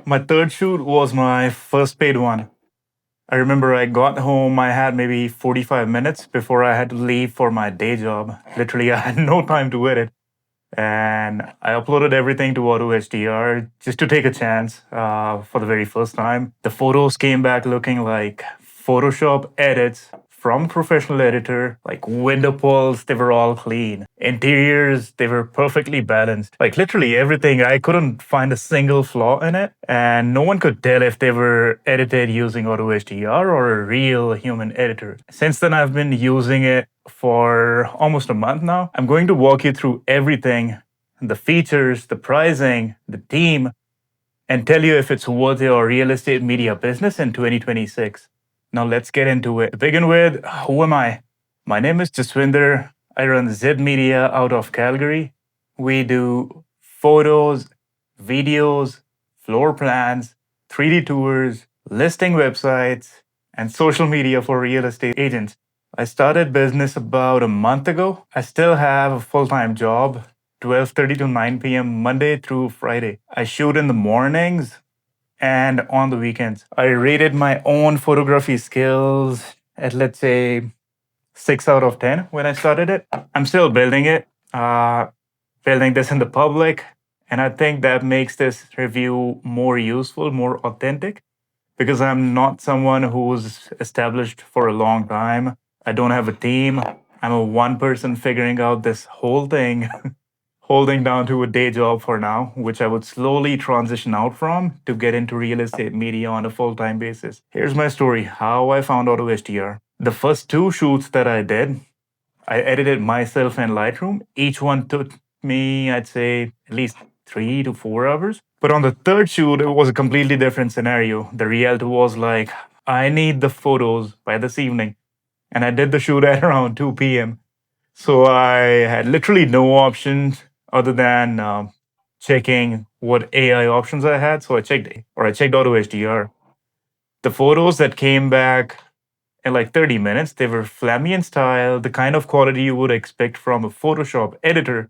My third shoot was my first paid one. I remember I got home, I had maybe 45 minutes before I had to leave for my day job. Literally, I had no time to edit. And I uploaded everything to AutoHDR just to take a chance for the very first time. The photos came back looking like Photoshop edits from professional editor, like window pulls, they were all clean. Interiors, they were perfectly balanced. Like literally everything, I couldn't find a single flaw in it. And no one could tell if they were edited using AutoHDR or a real human editor. Since then, I've been using it for almost a month now. I'm going to walk you through everything, the features, the pricing, the team, and tell you if it's worth your real estate media business in 2026. Now let's get into it. To begin with, who am I? My name is Jaswinder. I run Zed Media out of Calgary. We do photos, videos, floor plans, 3D tours, listing websites, and social media for real estate agents. I started business about a month ago. I still have a full-time job, 12:30 to 9 p.m. Monday through Friday. I shoot in the mornings and on the weekends. I rated my own photography skills at, let's say, 6 out of 10 when I started it. I'm still building it, building this in the public. And I think that makes this review more useful, more authentic, because I'm not someone who's established for a long time. I don't have a team. I'm a one person figuring out this whole thing, holding down to a day job for now, which I would slowly transition out from to get into real estate media on a full time basis. Here's my story how I found AutoHDR. The first two shoots that I did, I edited myself in Lightroom. Each one took me, I'd say, at least 3 to 4 hours. But on the third shoot, it was a completely different scenario. The realtor was like, I need the photos by this evening. And I did the shoot at around 2 p.m. So I had literally no options other than checking what AI options I had. So I checked AutoHDR. The photos that came back in like 30 minutes, they were Flamian style, the kind of quality you would expect from a Photoshop editor.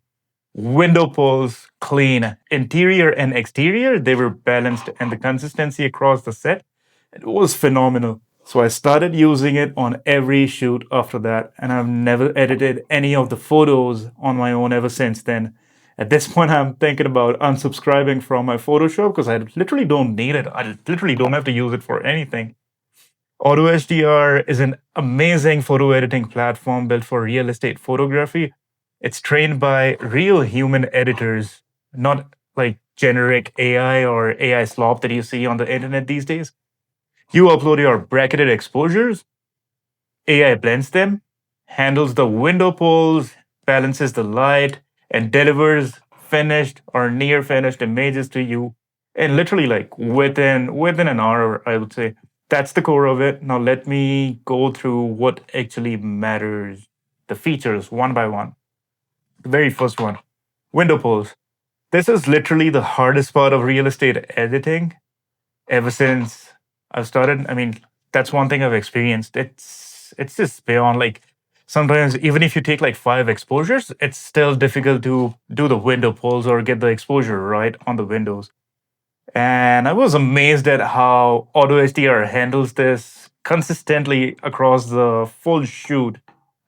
Window pulls, clean. Interior and exterior, they were balanced, and the consistency across the set, it was phenomenal. So I started using it on every shoot after that, and I've never edited any of the photos on my own ever since then. At this point, I'm thinking about unsubscribing from my Photoshop because I literally don't need it. I literally don't have to use it for anything. AutoHDR is an amazing photo editing platform built for real estate photography. It's trained by real human editors, not like generic AI or AI slop that you see on the internet these days. You upload your bracketed exposures, AI blends them, handles the window pulls, balances the light, and delivers finished or near finished images to you. And literally like within an hour, I would say. That's the core of it. Now let me go through what actually matters. The features one by one. The very first one, window pulls. This is literally the hardest part of real estate editing ever since I've started. I mean, that's one thing I've experienced. It's just beyond like sometimes even if you take like 5 exposures, it's still difficult to do the window pulls or get the exposure right on the windows. And I was amazed at how AutoHDR handles this consistently across the full shoot.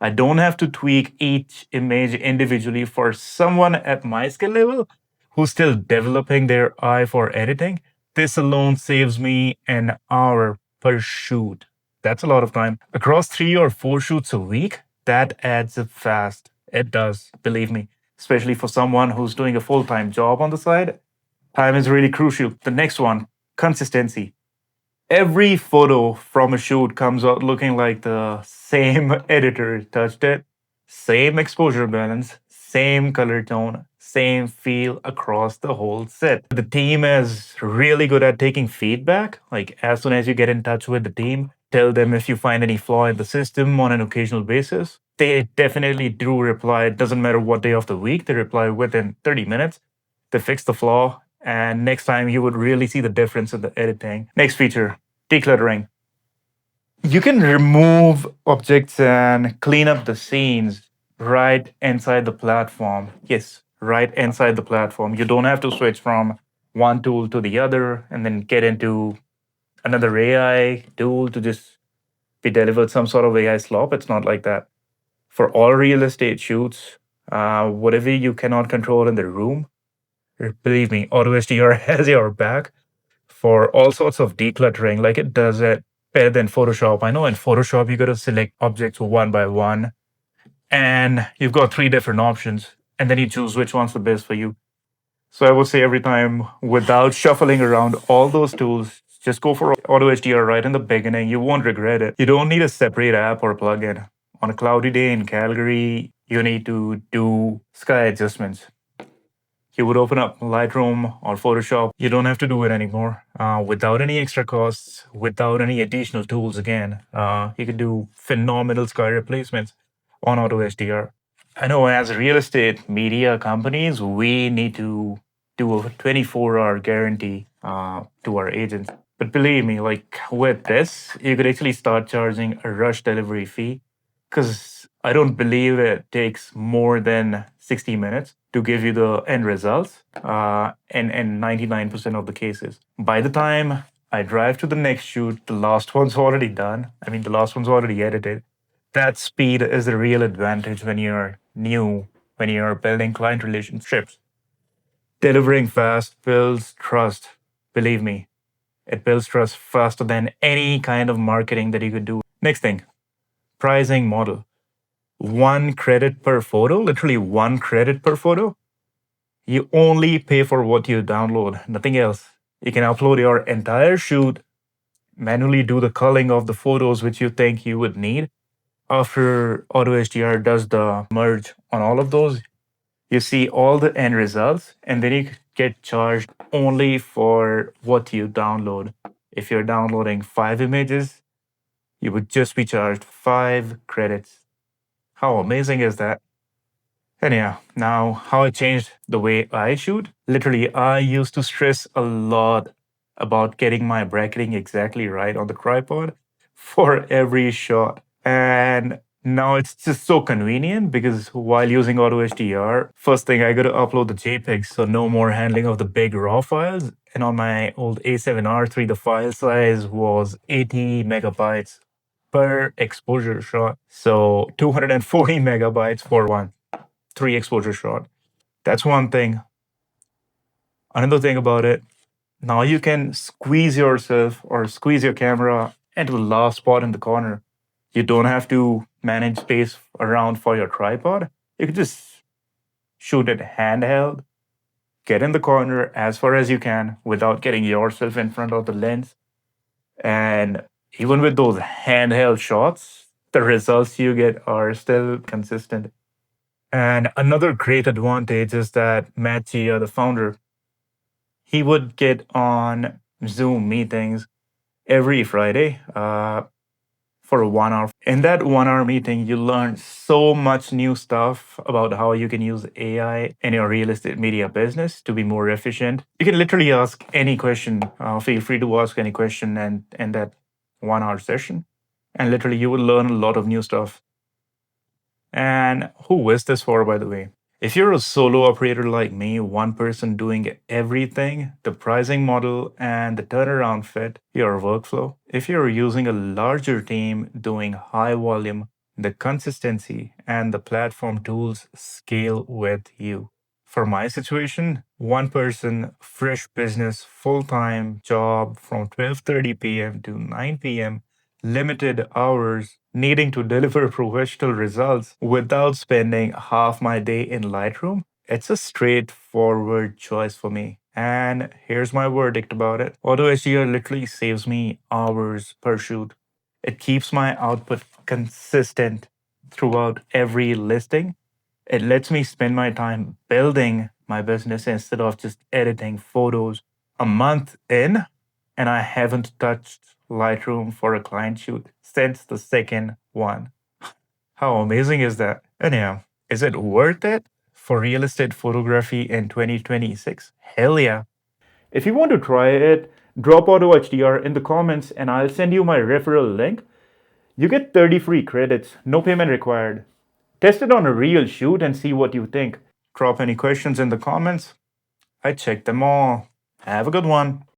I don't have to tweak each image individually for someone at my skill level who's still developing their eye for editing. This alone saves me an hour per shoot. That's a lot of time. Across 3 or 4 shoots a week, that adds up fast. It does, believe me, especially for someone who's doing a full time job on the side. Time is really crucial. The next one, consistency. Every photo from a shoot comes out looking like the same editor touched it. Same exposure balance, same color tone, same feel across the whole set. The team is really good at taking feedback. Like as soon as you get in touch with the team, tell them if you find any flaw in the system on an occasional basis. They definitely do reply. It doesn't matter what day of the week, they reply within 30 minutes. They fix the flaw, and next time you would really see the difference in the editing. Next feature, decluttering. You can remove objects and clean up the scenes right inside the platform. Yes, right inside the platform. You don't have to switch from one tool to the other and then get into another AI tool to just be delivered some sort of AI slop. It's not like that. For all real estate shoots, whatever you cannot control in the room, believe me, AutoHDR has your back for all sorts of decluttering. Like it does it better than Photoshop. I know in Photoshop, you got to select objects one by one, and you've got three different options, and then you choose which one's the best for you. So I would say every time, without shuffling around all those tools, just go for AutoHDR right in the beginning. You won't regret it. You don't need a separate app or plugin. On a cloudy day in Calgary, you need to do sky adjustments. You would open up Lightroom or Photoshop. You don't have to do it anymore without any extra costs, without any additional tools. Again, you can do phenomenal sky replacements on AutoHDR. I know as real estate media companies, we need to do a 24-hour guarantee to our agents. But believe me, like with this, you could actually start charging a rush delivery fee because I don't believe it takes more than 60 minutes to give you the end results in 99% of the cases. By the time I drive to the next shoot, the last one's already done. I mean, the last one's already edited. That speed is the real advantage when you're new, when you're building client relationships. Delivering fast builds trust. Believe me, it builds trust faster than any kind of marketing that you could do. Next thing, pricing model. 1 credit per photo, literally 1 credit per photo. You only pay for what you download, nothing else. You can upload your entire shoot, manually do the culling of the photos which you think you would need. After AutoHDR does the merge on all of those, you see all the end results, and then you get charged only for what you download. If you're downloading 5 images, you would just be charged 5 credits. How amazing is that? And yeah, now how it changed the way I shoot. Literally, I used to stress a lot about getting my bracketing exactly right on the tripod for every shot. And now it's just so convenient because while using AutoHDR, first thing I got to upload the JPEGs, so no more handling of the big RAW files. And on my old A7R3, the file size was 80 megabytes per exposure shot. So 240 megabytes for one 3 exposure shot. That's one thing. Another thing about it, now you can squeeze yourself or squeeze your camera into the last spot in the corner. You don't have to manage space around for your tripod. You can just shoot it handheld, get in the corner as far as you can without getting yourself in front of the lens. And even with those handheld shots, the results you get are still consistent. And another great advantage is that Matt Chia, the founder, he would get on Zoom meetings every Friday for 1 hour. In that 1 hour meeting, you learn so much new stuff about how you can use AI in your real estate media business to be more efficient. You can literally ask any question. Feel free to ask any question and in that 1 hour session. And literally, you will learn a lot of new stuff. And who is this for, by the way? If you're a solo operator like me, one person doing everything, the pricing model and the turnaround fit your workflow. If you're using a larger team doing high volume, the consistency and the platform tools scale with you. For my situation, one person, fresh business, full-time job from 12:30 p.m. to 9 p.m., limited hours, needing to deliver professional results without spending half my day in Lightroom. It's a straightforward choice for me. And here's my verdict about it. AutoHDR literally saves me hours per shoot. It keeps my output consistent throughout every listing. It lets me spend my time building my business instead of just editing photos. A month in, and I haven't touched Lightroom for a client shoot since the second one. How amazing is that? Anyhow, is it worth it for real estate photography in 2026? Hell yeah. If you want to try it, drop AutoHDR in the comments and I'll send you my referral link. You get 30 free credits, no payment required. Test it on a real shoot and see what you think. Drop any questions in the comments. I check them all. Have a good one.